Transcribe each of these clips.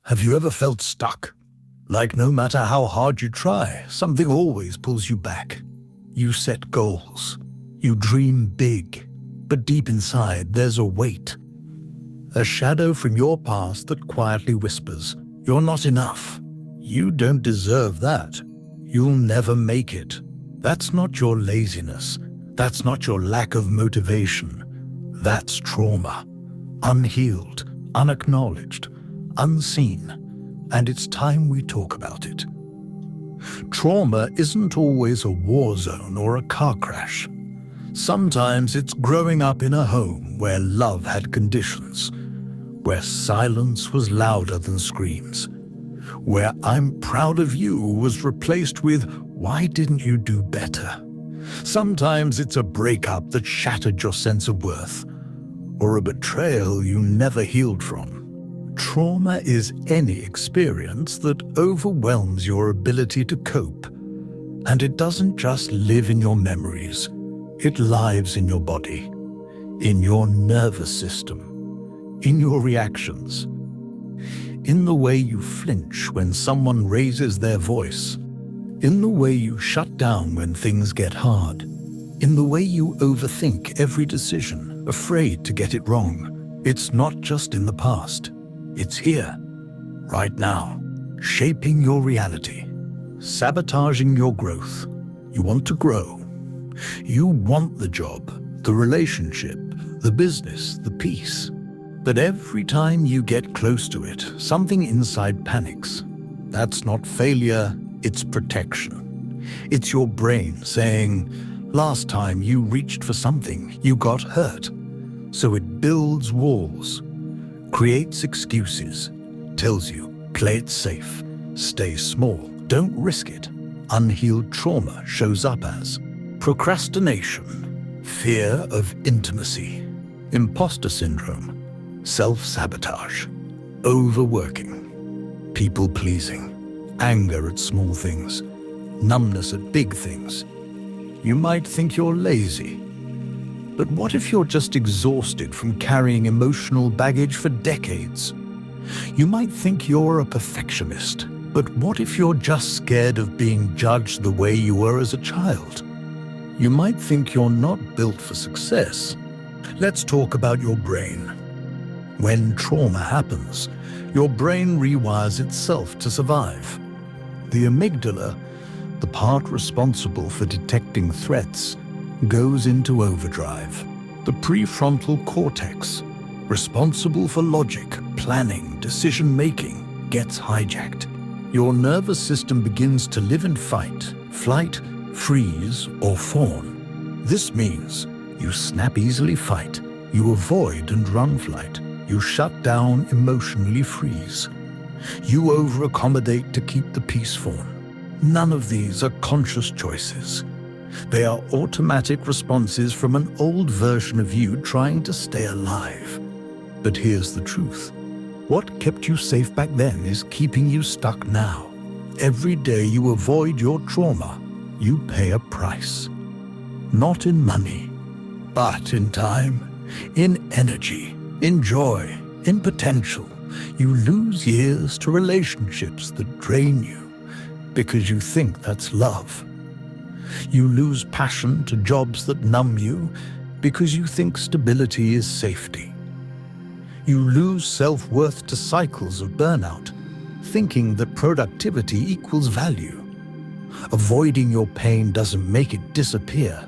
Have you ever felt stuck? Like no matter how hard you try, something always pulls you back. You set goals. You dream big. But deep inside, there's a weight. A shadow from your past that quietly whispers, "You're not enough. You don't deserve that. You'll never make it." That's not your laziness. That's not your lack of motivation. That's trauma. Unhealed, unacknowledged, unseen. And it's time we talk about it. Trauma isn't always a war zone or a car crash. Sometimes it's growing up in a home where love had conditions, where silence was louder than screams, where "I'm proud of you" was replaced with "Why didn't you do better?" Sometimes it's a breakup that shattered your sense of worth, or a betrayal you never healed from. Trauma is any experience that overwhelms your ability to cope, and it doesn't just live in your memories. It lives in your body, in your nervous system, in your reactions, in the way you flinch when someone raises their voice, in the way you shut down when things get hard, in the way you overthink every decision, afraid to get it wrong. It's not just in the past. It's here, right now, shaping your reality, sabotaging your growth. You want to grow. You want the job, the relationship, the business, the peace. But every time you get close to it, something inside panics. That's not failure, it's protection. It's your brain saying, "Last time you reached for something, you got hurt." So it builds walls, creates excuses, tells you, "Play it safe, stay small, don't risk it." Unhealed trauma shows up as procrastination, fear of intimacy, imposter syndrome, self-sabotage, overworking, people-pleasing, anger at small things, numbness at big things. You might think you're lazy, but what if you're just exhausted from carrying emotional baggage for decades? You might think you're a perfectionist, but what if you're just scared of being judged the way you were as a child? You might think you're not built for success. Let's talk about your brain. When trauma happens, your brain rewires itself to survive. The amygdala, the part responsible for detecting threats, goes into overdrive. The prefrontal cortex, responsible for logic, planning, decision-making, gets hijacked. Your nervous system begins to live in fight, flight, freeze, or fawn. This means you snap easily fight, you avoid and run flight, you shut down emotionally freeze. You over-accommodate to keep the peace fawn. None of these are conscious choices. They are automatic responses from an old version of you trying to stay alive. But here's the truth. What kept you safe back then is keeping you stuck now. Every day you avoid your trauma, you pay a price. Not in money, but in time, in energy, in joy, in potential. You lose years to relationships that drain you because you think that's love. You lose passion to jobs that numb you because you think stability is safety. You lose self-worth to cycles of burnout, thinking that productivity equals value. Avoiding your pain doesn't make it disappear.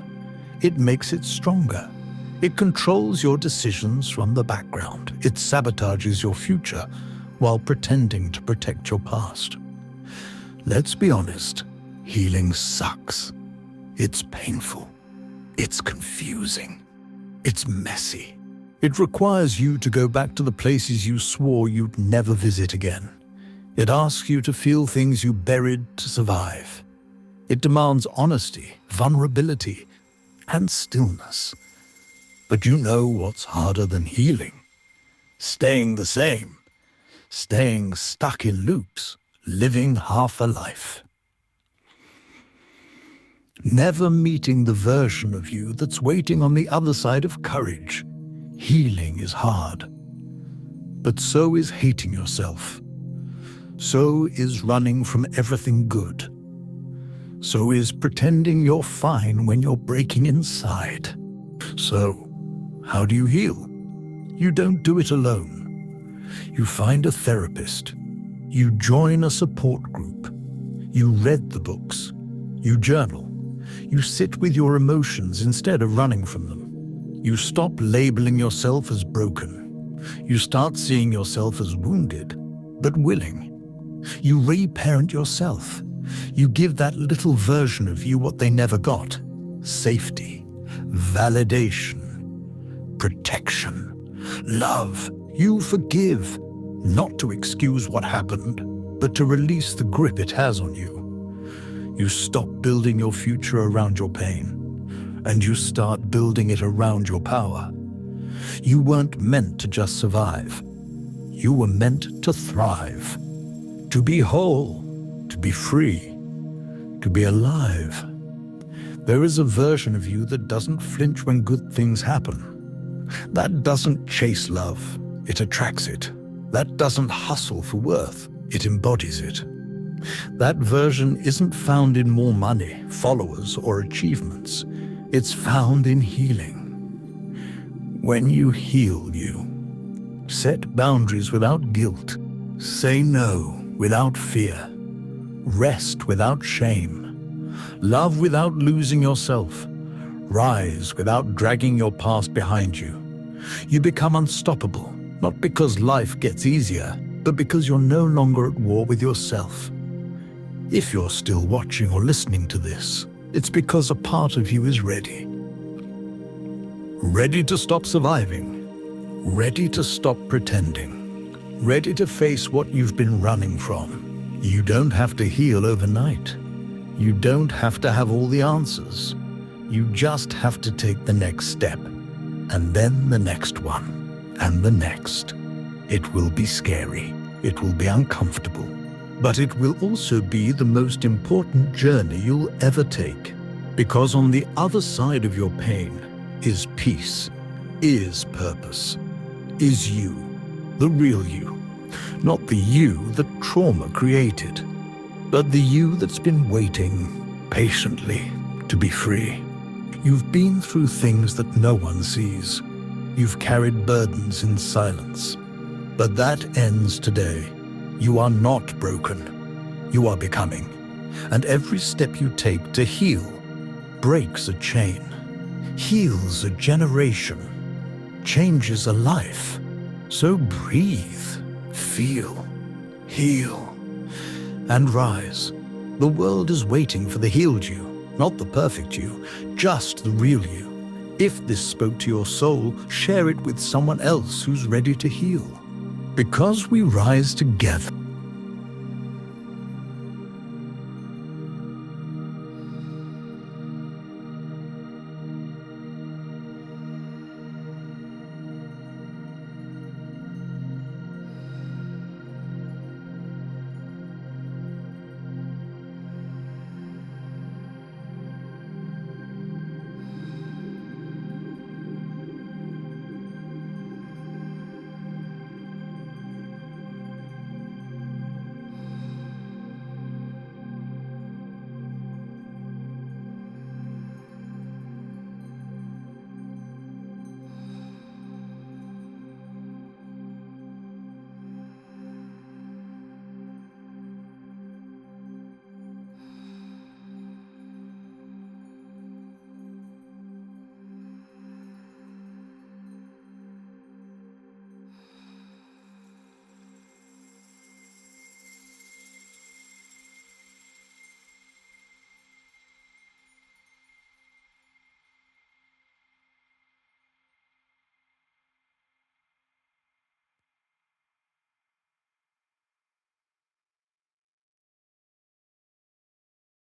It makes it stronger. It controls your decisions from the background. It sabotages your future while pretending to protect your past. Let's be honest, healing sucks. It's painful. It's confusing. It's messy. It requires you to go back to the places you swore you'd never visit again. It asks you to feel things you buried to survive. It demands honesty, vulnerability, and stillness. But you know what's harder than healing? Staying the same. Staying stuck in loops, living half a life. Never meeting the version of you that's waiting on the other side of courage. Healing is hard, but so is hating yourself. So is running from everything good. So is pretending you're fine when you're breaking inside. So, how do you heal? You don't do it alone. You find a therapist. You join a support group. You read the books. You journal. You sit with your emotions instead of running from them. You stop labeling yourself as broken. You start seeing yourself as wounded, but willing. You reparent yourself. You give that little version of you what they never got: safety, validation, protection, love. You forgive, not to excuse what happened, but to release the grip it has on you. You stop building your future around your pain, and you start building it around your power. You weren't meant to just survive. You were meant to thrive, to be whole, to be free, to be alive. There is a version of you that doesn't flinch when good things happen. That doesn't chase love, it attracts it. That doesn't hustle for worth, it embodies it. That version isn't found in more money, followers, or achievements. It's found in healing. When you heal, you set boundaries without guilt, say no without fear, rest without shame, love without losing yourself, rise without dragging your past behind you. You become unstoppable, not because life gets easier, but because you're no longer at war with yourself. If you're still watching or listening to this, it's because a part of you is ready. Ready to stop surviving. Ready to stop pretending. Ready to face what you've been running from. You don't have to heal overnight. You don't have to have all the answers. You just have to take the next step, and then the next one, and the next. It will be scary. It will be uncomfortable. But it will also be the most important journey you'll ever take. Because on the other side of your pain is peace, is purpose, is you, the real you. Not the you that trauma created, but the you that's been waiting patiently to be free. You've been through things that no one sees. You've carried burdens in silence. But that ends today. You are not broken. You are becoming. And every step you take to heal breaks a chain, heals a generation, changes a life. So breathe, feel, heal, and rise. The world is waiting for the healed you, not the perfect you, just the real you. If this spoke to your soul, share it with someone else who's ready to heal. Because we rise together.